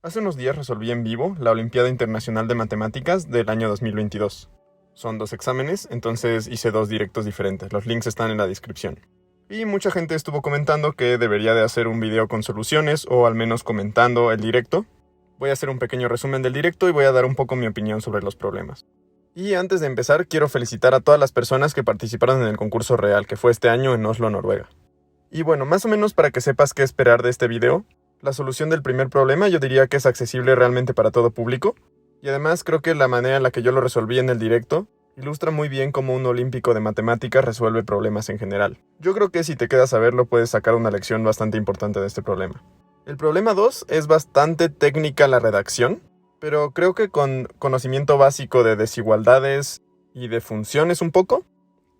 Hace unos días resolví en vivo la Olimpiada Internacional de Matemáticas del año 2022. Son 2 exámenes, entonces hice 2 directos diferentes. Los links están en la descripción. Y mucha gente estuvo comentando que debería de hacer un video con soluciones o al menos comentando el directo. Voy a hacer un pequeño resumen del directo y voy a dar un poco mi opinión sobre los problemas. Y antes de empezar, quiero felicitar a todas las personas que participaron en el concurso real, que fue este año en Oslo, Noruega. Y bueno, más o menos para que sepas qué esperar de este video, la solución del primer problema yo diría que es accesible realmente para todo público, y además creo que la manera en la que yo lo resolví en el directo ilustra muy bien cómo un olímpico de matemáticas resuelve problemas en general. Yo creo que si te quedas a verlo puedes sacar una lección bastante importante de este problema. El problema 2 es bastante técnica la redacción, pero creo que con conocimiento básico de desigualdades y de funciones un poco,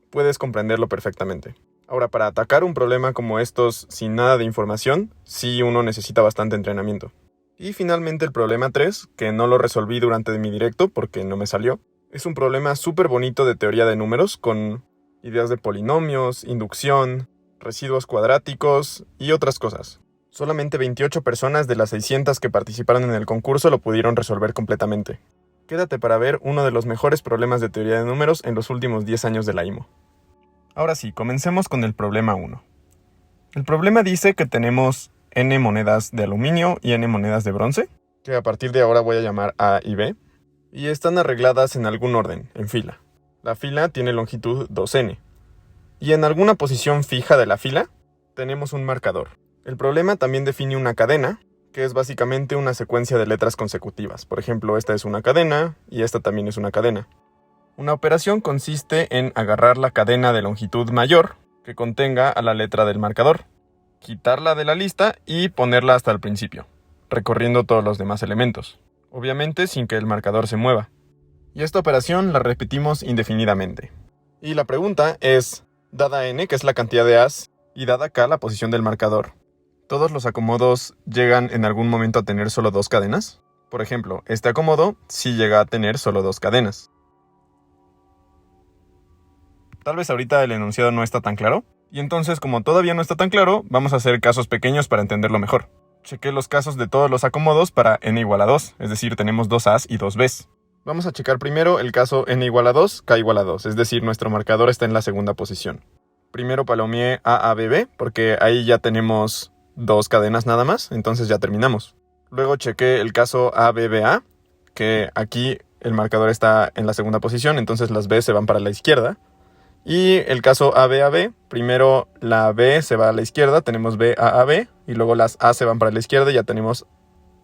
puedes comprenderlo perfectamente. Ahora, para atacar un problema como estos sin nada de información, sí uno necesita bastante entrenamiento. Y finalmente el problema 3, que no lo resolví durante mi directo porque no me salió, es un problema súper bonito de teoría de números con ideas de polinomios, inducción, residuos cuadráticos y otras cosas. Solamente 28 personas de las 600 que participaron en el concurso lo pudieron resolver completamente. Quédate para ver uno de los mejores problemas de teoría de números en los últimos 10 años de la IMO. Ahora sí, comencemos con el problema 1. El problema dice que tenemos n monedas de aluminio y n monedas de bronce, que a partir de ahora voy a llamar A y B, y están arregladas en algún orden, en fila. La fila tiene longitud 2n, y en alguna posición fija de la fila tenemos un marcador. El problema también define una cadena, que es básicamente una secuencia de letras consecutivas. Por ejemplo, esta es una cadena y esta también es una cadena. Una operación consiste en agarrar la cadena de longitud mayor que contenga a la letra del marcador, quitarla de la lista y ponerla hasta el principio, recorriendo todos los demás elementos, obviamente sin que el marcador se mueva. Y esta operación la repetimos indefinidamente. Y la pregunta es, dada n, que es la cantidad de as, y dada k, la posición del marcador, ¿todos los acomodos llegan en algún momento a tener solo 2 cadenas? Por ejemplo, este acomodo sí llega a tener solo 2 cadenas. Tal vez ahorita el enunciado no está tan claro, y entonces como todavía no está tan claro, vamos a hacer casos pequeños para entenderlo mejor. Chequé los casos de todos los acomodos para n igual a 2, es decir, tenemos 2 a's y 2 b's. Vamos a checar primero el caso n igual a 2, k igual a 2, es decir, nuestro marcador está en la segunda posición. Primero palomeé a, b, b, porque ahí ya tenemos 2 cadenas nada más, entonces ya terminamos. Luego chequé el caso a, b, b, a, que aquí el marcador está en la segunda posición, entonces las b se van para la izquierda. Y el caso AB, primero la B se va a la izquierda, tenemos BAAB, y luego las A se van para la izquierda y ya tenemos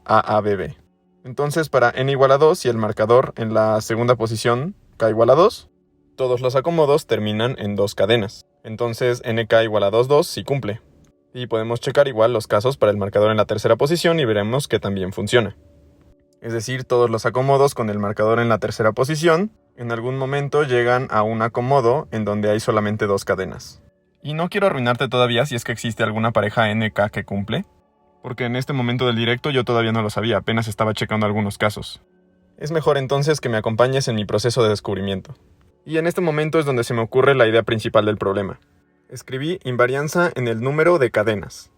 AABB. Entonces para n igual a 2 y el marcador en la segunda posición k igual a 2, todos los acomodos terminan en 2 cadenas. Entonces nk igual a 2, 2 sí cumple. Y podemos checar igual los casos para el marcador en la tercera posición y veremos que también funciona. Es decir, todos los acomodos con el marcador en la tercera posición en algún momento llegan a un acomodo en donde hay solamente 2 cadenas. Y no quiero arruinarte todavía si es que existe alguna pareja NK que cumple, porque en este momento del directo yo todavía no lo sabía, apenas estaba checando algunos casos. Es mejor entonces que me acompañes en mi proceso de descubrimiento. Y en este momento es donde se me ocurre la idea principal del problema. Escribí invarianza en el número de cadenas.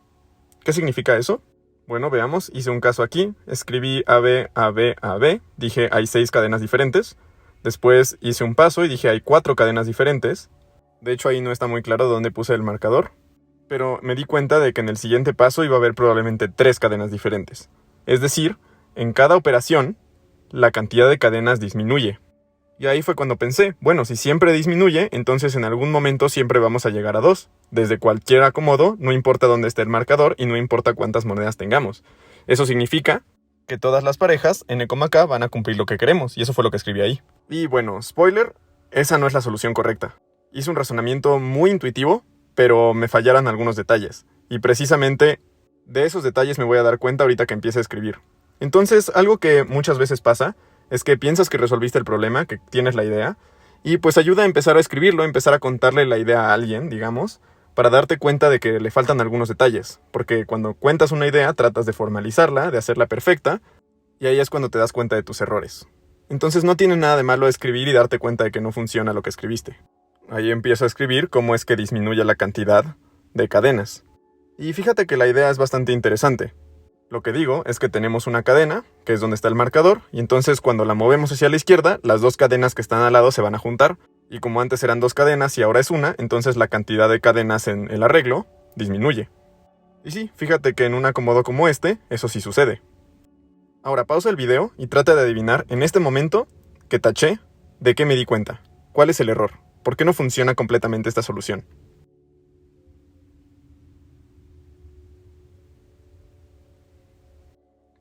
¿Qué significa eso? Bueno, veamos, hice un caso aquí, escribí AB, AB, AB, dije hay 6 cadenas diferentes. Después hice un paso y dije hay 4 cadenas diferentes. De hecho ahí no está muy claro dónde puse el marcador, pero me di cuenta de que en el siguiente paso iba a haber probablemente 3 cadenas diferentes. Es decir, en cada operación, la cantidad de cadenas disminuye. Y ahí fue cuando pensé, bueno, si siempre disminuye, entonces en algún momento siempre vamos a llegar a 2. Desde cualquier acomodo, no importa dónde esté el marcador y no importa cuántas monedas tengamos. Eso significa que todas las parejas n, k van a cumplir lo que queremos, y eso fue lo que escribí ahí. Y bueno, spoiler, esa no es la solución correcta. Hice un razonamiento muy intuitivo, pero me fallaron algunos detalles. Y precisamente de esos detalles me voy a dar cuenta ahorita que empiece a escribir. Entonces, algo que muchas veces pasa es que piensas que resolviste el problema, que tienes la idea, y pues ayuda a empezar a escribirlo, empezar a contarle la idea a alguien, digamos, para darte cuenta de que le faltan algunos detalles. Porque cuando cuentas una idea, tratas de formalizarla, de hacerla perfecta, y ahí es cuando te das cuenta de tus errores. Entonces no tiene nada de malo escribir y darte cuenta de que no funciona lo que escribiste. Ahí empiezo a escribir cómo es que disminuye la cantidad de cadenas. Y fíjate que la idea es bastante interesante. Lo que digo es que tenemos una cadena, que es donde está el marcador, y entonces cuando la movemos hacia la izquierda, las dos cadenas que están al lado se van a juntar, y como antes eran dos cadenas y ahora es una, entonces la cantidad de cadenas en el arreglo disminuye. Y sí, fíjate que en un acomodo como este, eso sí sucede. Ahora pausa el video y trata de adivinar en este momento que taché de qué me di cuenta. ¿Cuál es el error? ¿Por qué no funciona completamente esta solución?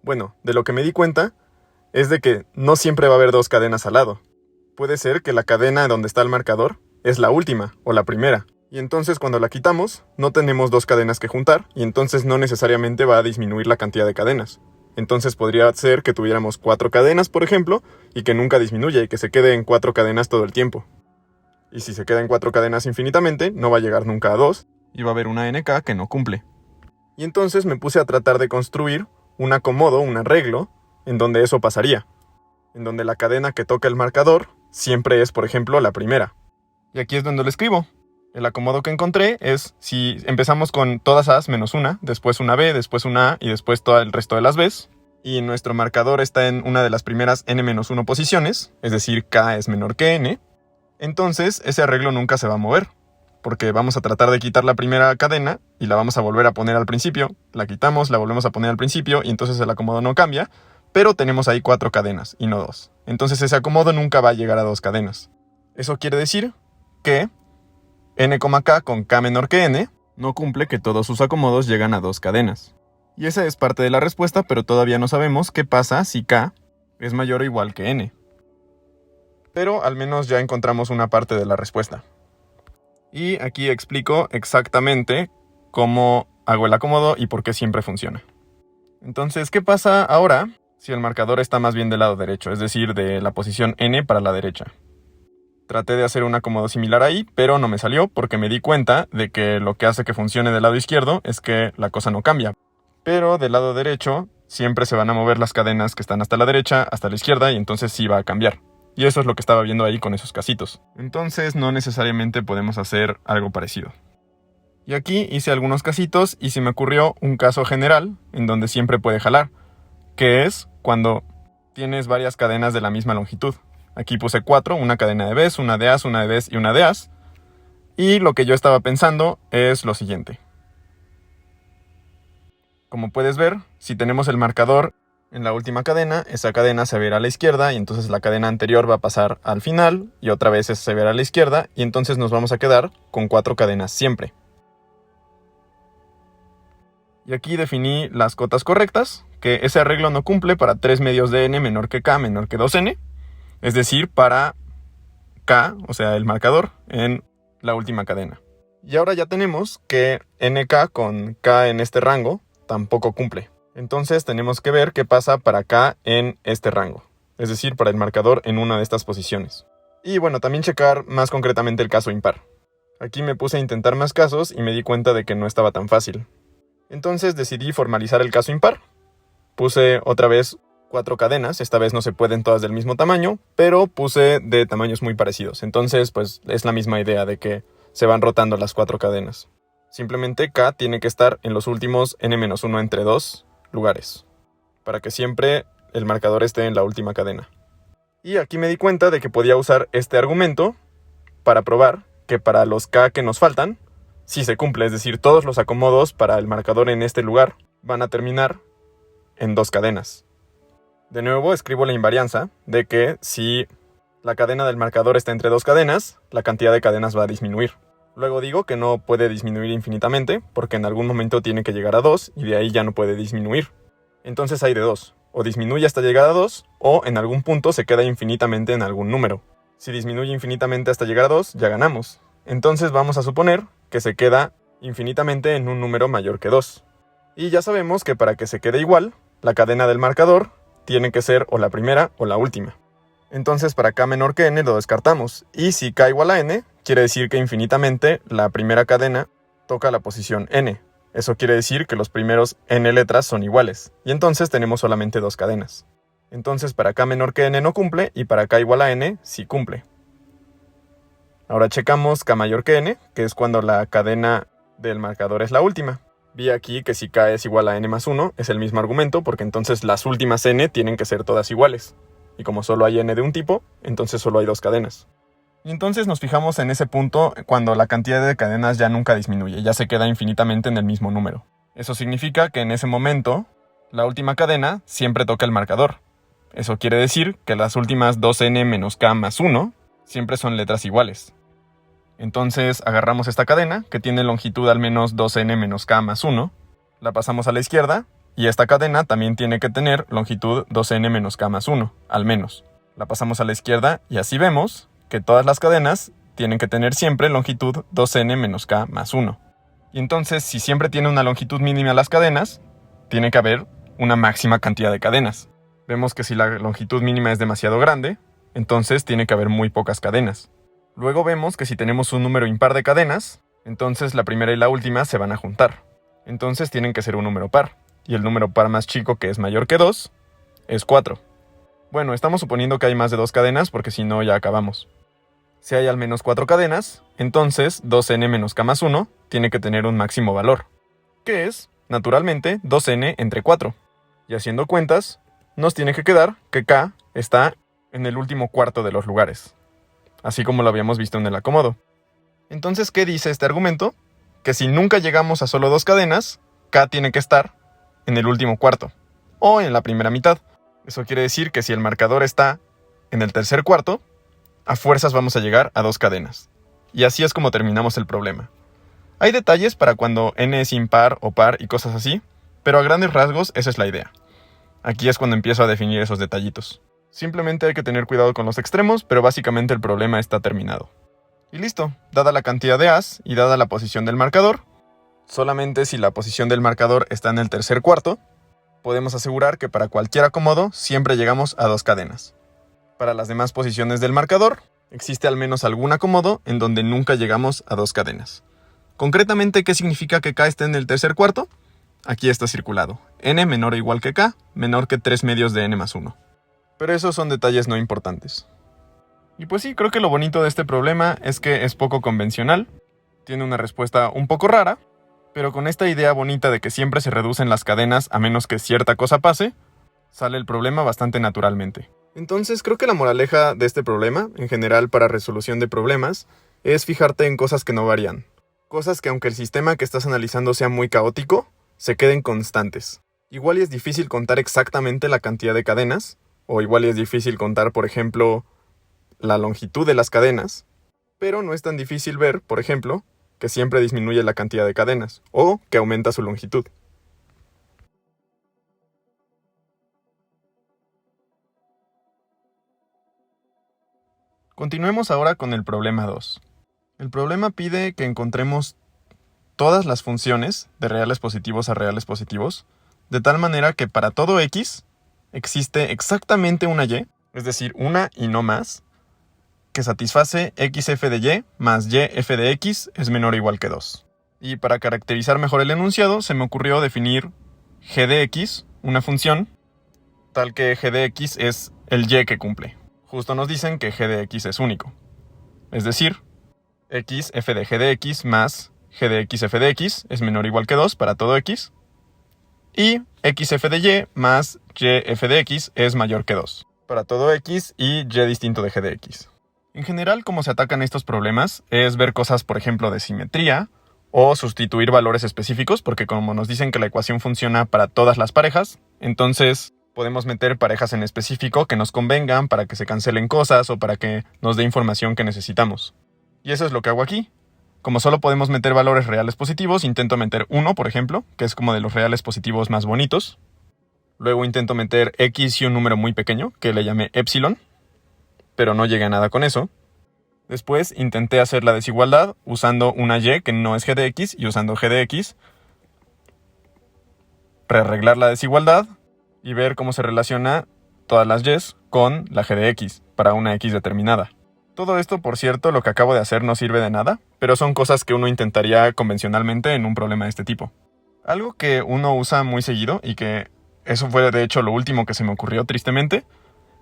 Bueno, de lo que me di cuenta es de que no siempre va a haber dos cadenas al lado. Puede ser que la cadena donde está el marcador es la última o la primera. Y entonces cuando la quitamos, no tenemos dos cadenas que juntar y entonces no necesariamente va a disminuir la cantidad de cadenas. Entonces podría ser que tuviéramos 4 cadenas, por ejemplo, y que nunca disminuya y que se quede en 4 cadenas todo el tiempo. Y si se queda en 4 cadenas infinitamente, no va a llegar nunca a 2 y va a haber una NK que no cumple. Y entonces me puse a tratar de construir un acomodo, un arreglo, en donde eso pasaría. En donde la cadena que toca el marcador siempre es, por ejemplo, la primera. Y aquí es donde lo escribo. El acomodo que encontré es si empezamos con todas A's menos una, después una B, después una A y después todo el resto de las B's. Y nuestro marcador está en una de las primeras n-1 posiciones, es decir, K es menor que N. Entonces ese arreglo nunca se va a mover, porque vamos a tratar de quitar la primera cadena y la vamos a volver a poner al principio, la quitamos, la volvemos a poner al principio y entonces el acomodo no cambia, pero tenemos ahí 4 cadenas y no 2. Entonces ese acomodo nunca va a llegar a 2 cadenas. Eso quiere decir que n, k con k menor que n no cumple que todos sus acomodos llegan a 2 cadenas. Y esa es parte de la respuesta, pero todavía no sabemos qué pasa si k es mayor o igual que n. Pero al menos ya encontramos una parte de la respuesta. Y aquí explico exactamente cómo hago el acomodo y por qué siempre funciona. Entonces, ¿qué pasa ahora si el marcador está más bien del lado derecho? Es decir, de la posición n para la derecha. Traté de hacer un acomodo similar ahí, pero no me salió porque me di cuenta de que lo que hace que funcione del lado izquierdo es que la cosa no cambia. Pero del lado derecho siempre se van a mover las cadenas que están hasta la derecha, hasta la izquierda, y entonces sí va a cambiar. Y eso es lo que estaba viendo ahí con esos casitos. Entonces no necesariamente podemos hacer algo parecido. Y aquí hice algunos casitos y se me ocurrió un caso general en donde siempre puede jalar, que es cuando tienes varias cadenas de la misma longitud. Aquí puse 4, una cadena de B's, una de A's, una de B's y una de A's. Y lo que yo estaba pensando es lo siguiente. Como puedes ver, si tenemos el marcador en la última cadena, esa cadena se verá a la izquierda y entonces la cadena anterior va a pasar al final y otra vez se verá a la izquierda y entonces nos vamos a quedar con 4 cadenas siempre. Y aquí definí las cotas correctas, que ese arreglo no cumple para 3 medios de n menor que k menor que 2n, es decir, para k, o sea el marcador, en la última cadena. Y ahora ya tenemos que nk con k en este rango tampoco cumple. Entonces tenemos que ver qué pasa para k en este rango, es decir, para el marcador en una de estas posiciones. Y bueno, también checar más concretamente el caso impar. Aquí me puse a intentar más casos y me di cuenta de que no estaba tan fácil. Entonces decidí formalizar el caso impar. Puse otra vez 4 cadenas, esta vez no se pueden todas del mismo tamaño, pero puse de tamaños muy parecidos. Entonces pues es la misma idea de que se van rotando las 4 cadenas. Simplemente k tiene que estar en los últimos n-1 entre 2 lugares, para que siempre el marcador esté en la última cadena. Y aquí me di cuenta de que podía usar este argumento para probar que para los k que nos faltan, sí se cumple, es decir, todos los acomodos para el marcador en este lugar van a terminar en 2 cadenas. De nuevo escribo la invarianza de que si la cadena del marcador está entre 2 cadenas, la cantidad de cadenas va a disminuir. Luego digo que no puede disminuir infinitamente, porque en algún momento tiene que llegar a 2 y de ahí ya no puede disminuir. Entonces hay de 2, o disminuye hasta llegar a 2, o en algún punto se queda infinitamente en algún número. Si disminuye infinitamente hasta llegar a 2, ya ganamos. Entonces vamos a suponer que se queda infinitamente en un número mayor que 2. Y ya sabemos que para que se quede igual, la cadena del marcador tiene que ser o la primera o la última. Entonces para k menor que n lo descartamos, y si k igual a n, quiere decir que infinitamente la primera cadena toca la posición n. Eso quiere decir que los primeros n letras son iguales, y entonces tenemos solamente 2 cadenas. Entonces para k menor que n no cumple, y para k igual a n sí cumple. Ahora checamos k mayor que n, que es cuando la cadena del marcador es la última. Vi aquí que si k es igual a n más 1 es el mismo argumento, porque entonces las últimas n tienen que ser todas iguales. Y como solo hay n de un tipo, entonces solo hay dos cadenas. Y entonces nos fijamos en ese punto cuando la cantidad de cadenas ya nunca disminuye, ya se queda infinitamente en el mismo número. Eso significa que en ese momento, la última cadena siempre toca el marcador. Eso quiere decir que las últimas 2n menos k más 1 siempre son letras iguales. Entonces agarramos esta cadena, que tiene longitud al menos 2n menos k más 1, la pasamos a la izquierda, y esta cadena también tiene que tener longitud 2n menos k más 1, al menos. La pasamos a la izquierda, y así vemos que todas las cadenas tienen que tener siempre longitud 2n menos k más 1. Y entonces, si siempre tiene una longitud mínima las cadenas, tiene que haber una máxima cantidad de cadenas. Vemos que si la longitud mínima es demasiado grande, entonces tiene que haber muy pocas cadenas. Luego vemos que si tenemos un número impar de cadenas, entonces la primera y la última se van a juntar. Entonces tienen que ser un número par, y el número par más chico, que es mayor que 2, es 4. Bueno, estamos suponiendo que hay más de 2 cadenas porque si no ya acabamos. Si hay al menos 4 cadenas, entonces 2n menos k más 1 tiene que tener un máximo valor, que es, naturalmente, 2n entre 4. Y haciendo cuentas, nos tiene que quedar que k está en el último cuarto de los lugares, así como lo habíamos visto en el acomodo. Entonces, ¿qué dice este argumento? Que si nunca llegamos a solo 2 cadenas, k tiene que estar en el último cuarto, o en la primera mitad. Eso quiere decir que si el marcador está en el tercer cuarto, a fuerzas vamos a llegar a 2 cadenas. Y así es como terminamos el problema. Hay detalles para cuando n es impar o par y cosas así, pero a grandes rasgos esa es la idea. Aquí es cuando empiezo a definir esos detallitos. Simplemente hay que tener cuidado con los extremos, pero básicamente el problema está terminado. Y listo, dada la cantidad de as y dada la posición del marcador, solamente si la posición del marcador está en el tercer cuarto, podemos asegurar que para cualquier acomodo siempre llegamos a 2 cadenas. Para las demás posiciones del marcador, existe al menos algún acomodo en donde nunca llegamos a 2 cadenas. Concretamente, ¿qué significa que k esté en el tercer cuarto? Aquí está circulado. n menor o igual que k, menor que 3 medios de n más 1. Pero esos son detalles no importantes. Y pues sí, creo que lo bonito de este problema es que es poco convencional, tiene una respuesta un poco rara, pero con esta idea bonita de que siempre se reducen las cadenas a menos que cierta cosa pase, sale el problema bastante naturalmente. Entonces creo que la moraleja de este problema, en general para resolución de problemas, es fijarte en cosas que no varían. Cosas que aunque el sistema que estás analizando sea muy caótico, se queden constantes. Igual y es difícil contar exactamente la cantidad de cadenas, o igual y es difícil contar, por ejemplo, la longitud de las cadenas, pero no es tan difícil ver, por ejemplo, que siempre disminuye la cantidad de cadenas, o que aumenta su longitud. Continuemos ahora con el problema 2. El problema pide que encontremos todas las funciones de reales positivos a reales positivos, de tal manera que para todo x existe exactamente una y, es decir, una y no más, que satisface xf de y más yf de x es menor o igual que 2. Y para caracterizar mejor el enunciado, se me ocurrió definir g de x, una función, tal que g de x es el y que cumple. Justo nos dicen que g de x es único. Es decir, x f de g de x más g de x f de x es menor o igual que 2 para todo x. Y x f de y más y f de x es mayor que 2 para todo x y y distinto de g de x. En general, cómo se atacan estos problemas es ver cosas, por ejemplo, de simetría o sustituir valores específicos, porque como nos dicen que la ecuación funciona para todas las parejas, entonces podemos meter parejas en específico que nos convengan para que se cancelen cosas o para que nos dé información que necesitamos. Y eso es lo que hago aquí. Como solo podemos meter valores reales positivos, intento meter 1, por ejemplo, que es como de los reales positivos más bonitos. Luego intento meter x y un número muy pequeño, que le llamé epsilon, pero no llegué a nada con eso. Después intenté hacer la desigualdad usando una y que no es g de x y usando g de x. Rearreglar la desigualdad y ver cómo se relaciona todas las y's con la g de x para una x determinada. Todo esto, por cierto, lo que acabo de hacer no sirve de nada, pero son cosas que uno intentaría convencionalmente en un problema de este tipo. Algo que uno usa muy seguido, y que eso fue de hecho lo último que se me ocurrió tristemente,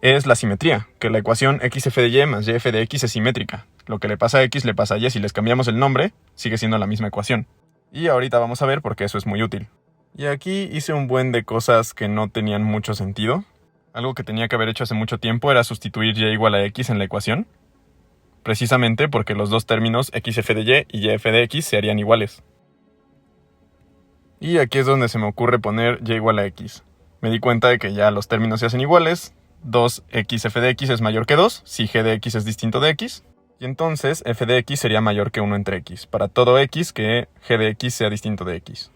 es la simetría, que la ecuación xf de y más yf de x es simétrica. Lo que le pasa a x le pasa a y, si les cambiamos el nombre, sigue siendo la misma ecuación. Y ahorita vamos a ver por qué eso es muy útil. Y aquí hice un buen de cosas que no tenían mucho sentido. Algo que tenía que haber hecho hace mucho tiempo era sustituir y igual a x en la ecuación. Precisamente porque los dos términos xf de y yf de x se harían iguales. Y aquí es donde se me ocurre poner y igual a x. Me di cuenta de que ya los términos se hacen iguales. 2xf de x es mayor que 2, si g de x es distinto de x. Y entonces f de x sería mayor que 1 entre x, para todo x que g de x sea distinto de x.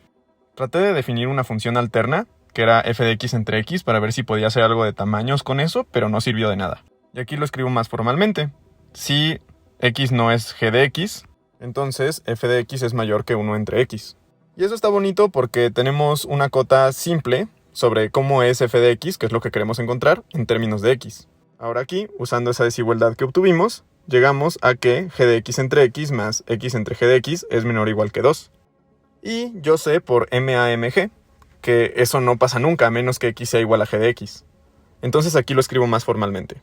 Traté de definir una función alterna, que era f de x entre x, para ver si podía hacer algo de tamaños con eso, pero no sirvió de nada. Y aquí lo escribo más formalmente. Si x no es g de x, entonces f de x es mayor que 1 entre x. Y eso está bonito porque tenemos una cota simple sobre cómo es f de x, que es lo que queremos encontrar, en términos de x. Ahora aquí, usando esa desigualdad que obtuvimos, llegamos a que g de x entre x más x entre g de x es menor o igual que 2. Y yo sé por MAMG que eso no pasa nunca a menos que x sea igual a g de x. Entonces aquí lo escribo más formalmente.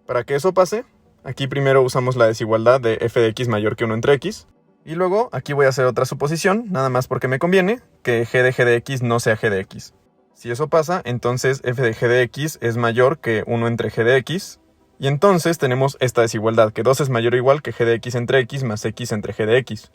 Para que eso pase, aquí primero usamos la desigualdad de f de x mayor que 1 entre x. Y luego aquí voy a hacer otra suposición, nada más porque me conviene, que g de x no sea g de x. Si eso pasa, entonces f de g de x es mayor que 1 entre g de x. Y entonces tenemos esta desigualdad, que 2 es mayor o igual que g de x entre x más x entre g de x.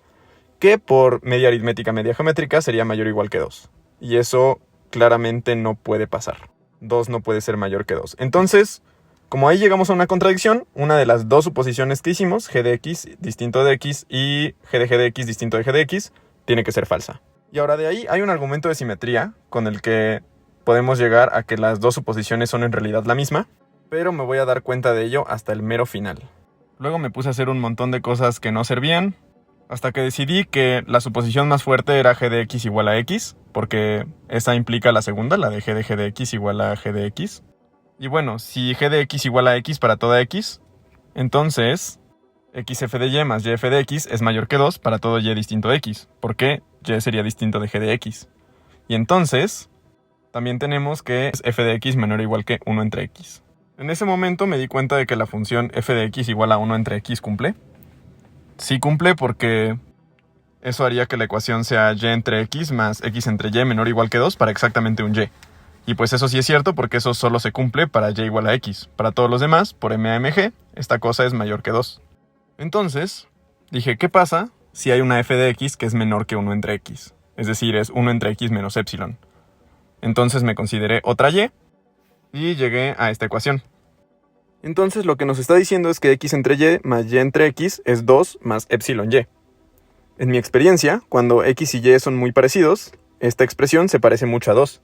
Que por media aritmética media geométrica sería mayor o igual que 2. Y eso claramente no puede pasar. 2 no puede ser mayor que 2. Entonces, como ahí llegamos a una contradicción, una de las dos suposiciones que hicimos, g de x distinto de x y g de x distinto de g de x, tiene que ser falsa. Y ahora de ahí hay un argumento de simetría con el que podemos llegar a que las dos suposiciones son en realidad la misma, pero me voy a dar cuenta de ello hasta el mero final. Luego me puse a hacer un montón de cosas que no servían, hasta que decidí que la suposición más fuerte era g de x igual a x, porque esa implica la segunda, la de g de x igual a g de x. Y bueno, si g de x igual a x para toda x, entonces xf de y más yf de x es mayor que 2 para todo y distinto de x, porque y sería distinto de g de x. Y entonces, también tenemos que es f de x menor o igual que 1 entre x. En ese momento me di cuenta de que la función f de x igual a 1 entre x cumple. Sí cumple porque eso haría que la ecuación sea y entre x más x entre y menor o igual que 2 para exactamente un y. Y pues eso sí es cierto porque eso solo se cumple para y igual a x. Para todos los demás, por MAMG, esta cosa es mayor que 2. Entonces, dije, ¿qué pasa si hay una f de x que es menor que 1 entre x? Es decir, es 1 entre x menos epsilon. Entonces me consideré otra y llegué a esta ecuación. Entonces lo que nos está diciendo es que x entre y más y entre x es 2 más epsilon y. En mi experiencia, cuando x y y son muy parecidos, esta expresión se parece mucho a 2.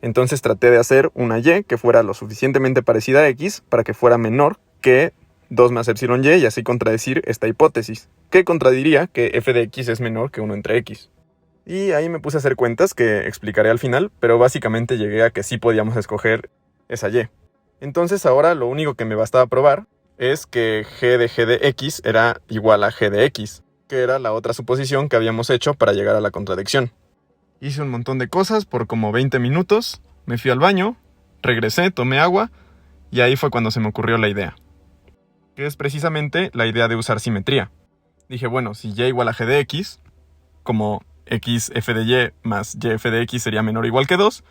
Entonces traté de hacer una y que fuera lo suficientemente parecida a x para que fuera menor que 2 más epsilon y así contradecir esta hipótesis, que contradiría que f de x es menor que 1 entre x. Y ahí me puse a hacer cuentas que explicaré al final, pero básicamente llegué a que sí podíamos escoger esa y. Entonces ahora lo único que me bastaba probar es que g de x era igual a g de x, que era la otra suposición que habíamos hecho para llegar a la contradicción. Hice un montón de cosas por como 20 minutos, me fui al baño, regresé, tomé agua, y ahí fue cuando se me ocurrió la idea. Que es precisamente la idea de usar simetría. Dije, bueno, si y igual a g de x, como x f de y más y f de x sería menor o igual que 2,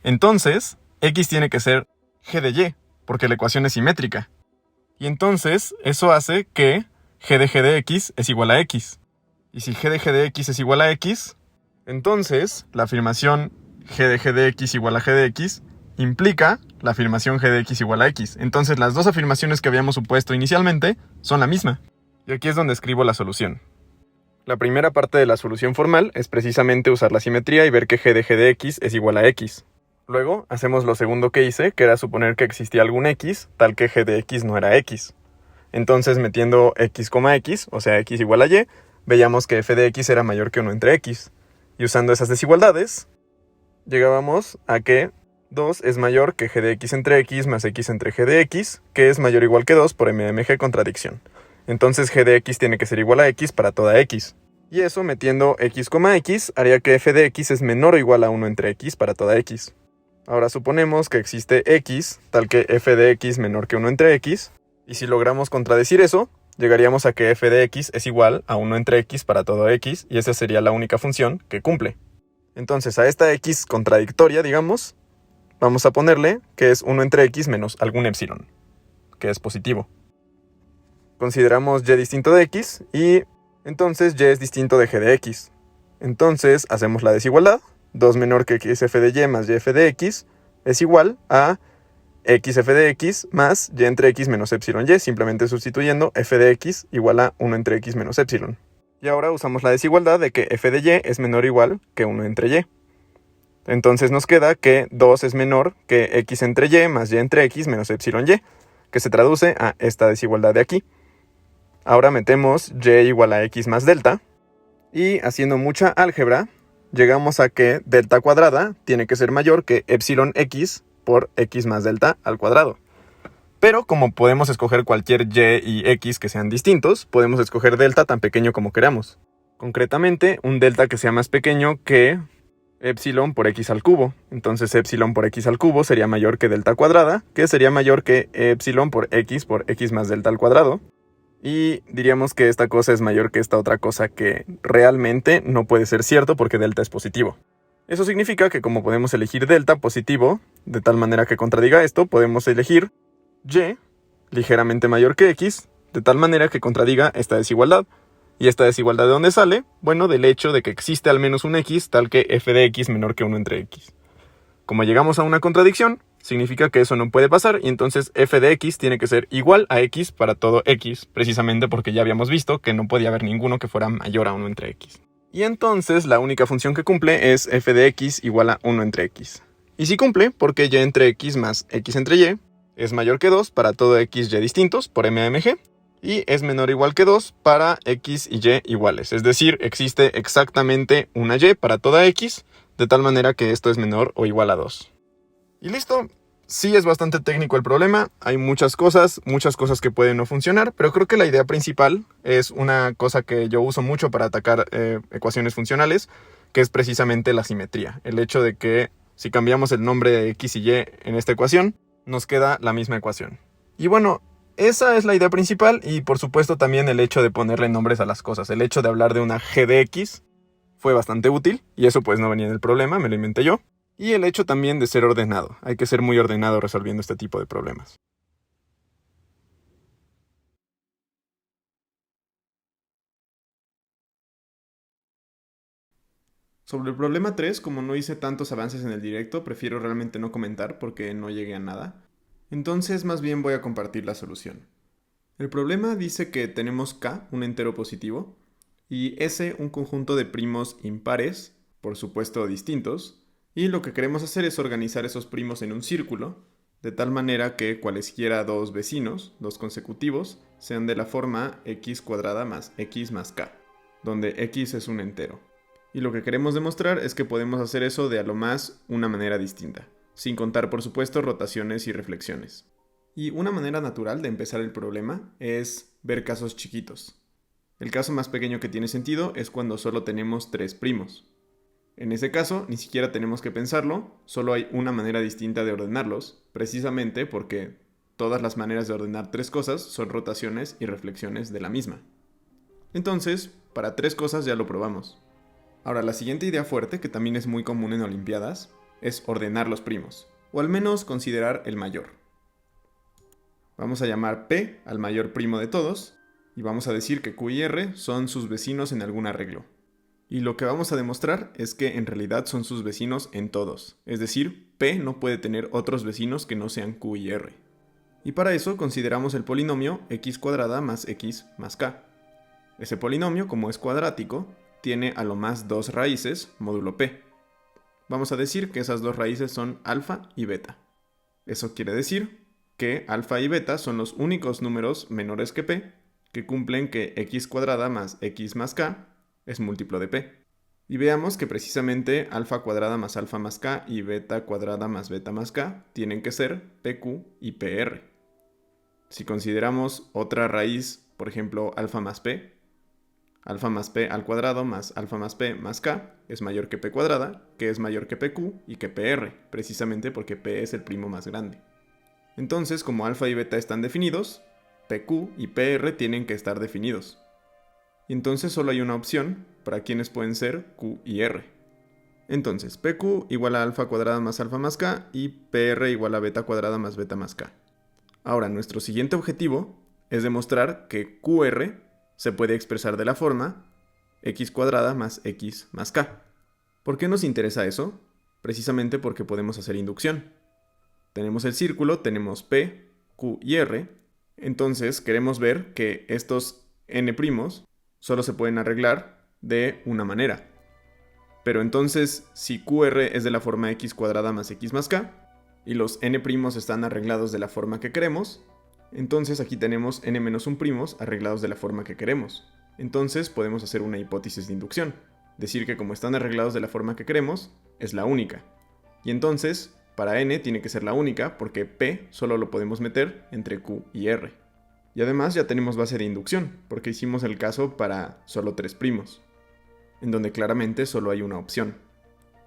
entonces x tiene que ser g de y, porque la ecuación es simétrica. Y entonces eso hace que g de x es igual a x. Y si g de x es igual a x, entonces la afirmación g de x igual a g de x implica la afirmación g de x igual a x. Entonces las dos afirmaciones que habíamos supuesto inicialmente son la misma. Y aquí es donde escribo la solución. La primera parte de la solución formal es precisamente usar la simetría y ver que g de x es igual a x. Luego hacemos lo segundo que hice, que era suponer que existía algún x, tal que g de x no era x. Entonces metiendo x, o sea x igual a y, veíamos que f de x era mayor que 1 entre x. Y usando esas desigualdades, llegábamos a que 2 es mayor que g de x entre x más x entre g de x, que es mayor o igual que 2 por MMG contradicción. Entonces g de x tiene que ser igual a x para toda x. Y eso, metiendo x, haría que f de x es menor o igual a 1 entre x para toda x. Ahora suponemos que existe x, tal que f de x menor que 1 entre x, y si logramos contradecir eso, llegaríamos a que f de x es igual a 1 entre x para todo x, y esa sería la única función que cumple. Entonces a esta x contradictoria, digamos, vamos a ponerle que es 1 entre x menos algún epsilon, que es positivo. Consideramos y distinto de x, y entonces y es distinto de g de x. Entonces hacemos la desigualdad, 2 menor que x f de y más y f de x es igual a x f de x más y entre x menos epsilon y, simplemente sustituyendo f de x igual a 1 entre x menos epsilon. Y ahora usamos la desigualdad de que f de y es menor o igual que 1 entre y. Entonces nos queda que 2 es menor que x entre y más y entre x menos epsilon y, que se traduce a esta desigualdad de aquí. Ahora metemos y igual a x más delta, y haciendo mucha álgebra, llegamos a que delta cuadrada tiene que ser mayor que epsilon x por x más delta al cuadrado. Pero como podemos escoger cualquier y y x que sean distintos, podemos escoger delta tan pequeño como queramos. Concretamente, un delta que sea más pequeño que epsilon por x al cubo. Entonces epsilon por x al cubo sería mayor que delta cuadrada, que sería mayor que epsilon por x más delta al cuadrado. Y diríamos que esta cosa es mayor que esta otra cosa, que realmente no puede ser cierto porque delta es positivo. Eso significa que como podemos elegir delta positivo, de tal manera que contradiga esto, podemos elegir y ligeramente mayor que x, de tal manera que contradiga esta desigualdad. ¿Y esta desigualdad de dónde sale? Bueno, del hecho de que existe al menos un x tal que f de x menor que 1 entre x. Como llegamos a una contradicción, significa que eso no puede pasar, y entonces f de x tiene que ser igual a x para todo x, precisamente porque ya habíamos visto que no podía haber ninguno que fuera mayor a 1 entre x. Y entonces la única función que cumple es f de x igual a 1 entre x. Y sí cumple porque y entre x más x entre y es mayor que 2 para todo x y distintos por MMG, y es menor o igual que 2 para x y y iguales. Es decir, existe exactamente una y para toda x, de tal manera que esto es menor o igual a 2. Y listo. Sí es bastante técnico el problema, hay muchas cosas que pueden no funcionar, pero creo que la idea principal es una cosa que yo uso mucho para atacar ecuaciones funcionales, que es precisamente la simetría. El hecho de que si cambiamos el nombre de x y y en esta ecuación, nos queda la misma ecuación. Y bueno, esa es la idea principal, y por supuesto también el hecho de ponerle nombres a las cosas. El hecho de hablar de una g de x fue bastante útil, y eso pues no venía en el problema, me lo inventé yo. Y el hecho también de ser ordenado. Hay que ser muy ordenado resolviendo este tipo de problemas. Sobre el problema 3, como no hice tantos avances en el directo, prefiero realmente no comentar porque no llegué a nada. Entonces más bien voy a compartir la solución. El problema dice que tenemos k, un entero positivo, y s, un conjunto de primos impares, por supuesto distintos, y lo que queremos hacer es organizar esos primos en un círculo, de tal manera que cualesquiera dos vecinos, dos consecutivos, sean de la forma x cuadrada más x más k, donde x es un entero. Y lo que queremos demostrar es que podemos hacer eso de a lo más una manera distinta, sin contar por supuesto rotaciones y reflexiones. Y una manera natural de empezar el problema es ver casos chiquitos. El caso más pequeño que tiene sentido es cuando solo tenemos 3 primos. En ese caso, ni siquiera tenemos que pensarlo, solo hay una manera distinta de ordenarlos, precisamente porque todas las maneras de ordenar 3 cosas son rotaciones y reflexiones de la misma. Entonces, para 3 cosas ya lo probamos. Ahora, la siguiente idea fuerte, que también es muy común en Olimpiadas, es ordenar los primos, o al menos considerar el mayor. Vamos a llamar P al mayor primo de todos, y vamos a decir que Q y R son sus vecinos en algún arreglo. Y lo que vamos a demostrar es que en realidad son sus vecinos en todos, es decir, P no puede tener otros vecinos que no sean Q y R. Y para eso consideramos el polinomio x cuadrada más x más k. Ese polinomio, como es cuadrático, tiene a lo más 2 raíces módulo P. Vamos a decir que esas 2 raíces son alfa y beta. Eso quiere decir que alfa y beta son los únicos números menores que P que cumplen que x cuadrada más x más k es múltiplo de P. Y veamos que precisamente alfa cuadrada más alfa más k y beta cuadrada más beta más k tienen que ser PQ y PR. Si consideramos otra raíz, por ejemplo alfa más P al cuadrado más alfa más P más k es mayor que P cuadrada, que es mayor que PQ y que PR, precisamente porque P es el primo más grande. Entonces, como alfa y beta están definidos, PQ y PR tienen que estar definidos. Y entonces solo hay una opción para quienes pueden ser Q y R. Entonces, PQ igual a alfa cuadrada más alfa más K y PR igual a beta cuadrada más beta más K. Ahora, nuestro siguiente objetivo es demostrar que QR se puede expresar de la forma x cuadrada más x más K. ¿Por qué nos interesa eso? Precisamente porque podemos hacer inducción. Tenemos el círculo, tenemos P, Q y R. Entonces queremos ver que estos n' solo se pueden arreglar de una manera. Pero entonces, si QR es de la forma x cuadrada más x más K, y los n' están arreglados de la forma que queremos, entonces aquí tenemos n-1' arreglados de la forma que queremos. Entonces podemos hacer una hipótesis de inducción. Decir que como están arreglados de la forma que queremos, es la única. Y entonces, para n tiene que ser la única porque p solo lo podemos meter entre q y r. Y además ya tenemos base de inducción, porque hicimos el caso para solo 3 primos, en donde claramente solo hay una opción.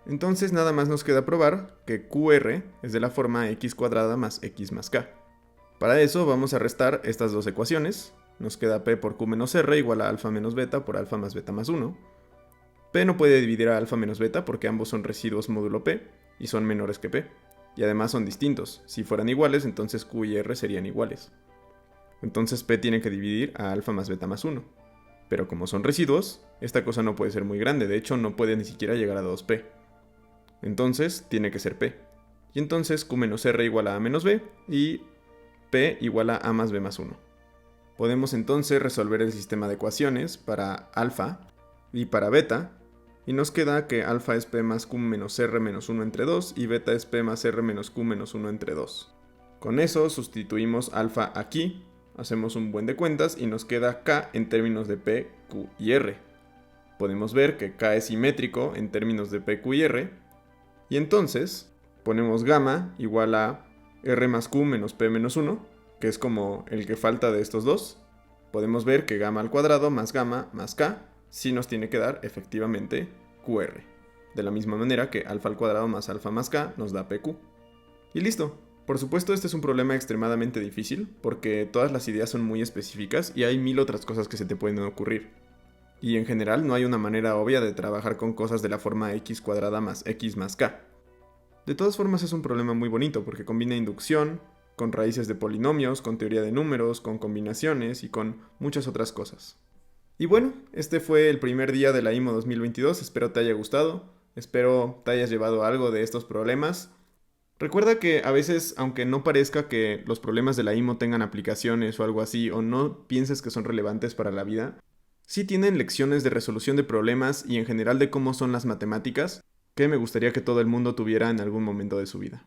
Entonces nada más nos queda probar que QR es de la forma x cuadrada más x más K. Para eso vamos a restar estas dos ecuaciones. Nos queda P por Q menos R igual a alfa menos beta por alfa más beta más 1. P no puede dividir a alfa menos beta porque ambos son residuos módulo P y son menores que P. Y además son distintos. Si fueran iguales, entonces Q y R serían iguales. Entonces P tiene que dividir a alfa más beta más 1. Pero como son residuos, esta cosa no puede ser muy grande. De hecho, no puede ni siquiera llegar a 2P. Entonces tiene que ser P. Y entonces Q menos R igual a menos B y P igual a más B más 1. Podemos entonces resolver el sistema de ecuaciones para alfa y para beta, y nos queda que alfa es P más Q menos R menos 1 entre 2 y beta es P más R menos Q menos 1 entre 2. Con eso sustituimos alfa aquí, hacemos un buen de cuentas y nos queda K en términos de P, Q y R. Podemos ver que K es simétrico en términos de P, Q y R, y entonces ponemos gamma igual a R más Q menos P menos 1, que es como el que falta de estos dos. Podemos ver que gamma al cuadrado más gamma más K sí nos tiene que dar efectivamente QR. De la misma manera que alfa al cuadrado más alfa más K nos da PQ. Y listo. Por supuesto, este es un problema extremadamente difícil porque todas las ideas son muy específicas y hay 1000 otras cosas que se te pueden ocurrir. Y en general no hay una manera obvia de trabajar con cosas de la forma x cuadrada más x más K. De todas formas es un problema muy bonito porque combina inducción, con raíces de polinomios, con teoría de números, con combinaciones y con muchas otras cosas. Y bueno, este fue el primer día de la IMO 2022, espero te haya gustado, espero te hayas llevado algo de estos problemas. Recuerda que a veces, aunque no parezca que los problemas de la IMO tengan aplicaciones o algo así, o no pienses que son relevantes para la vida, sí tienen lecciones de resolución de problemas y en general de cómo son las matemáticas, que me gustaría que todo el mundo tuviera en algún momento de su vida.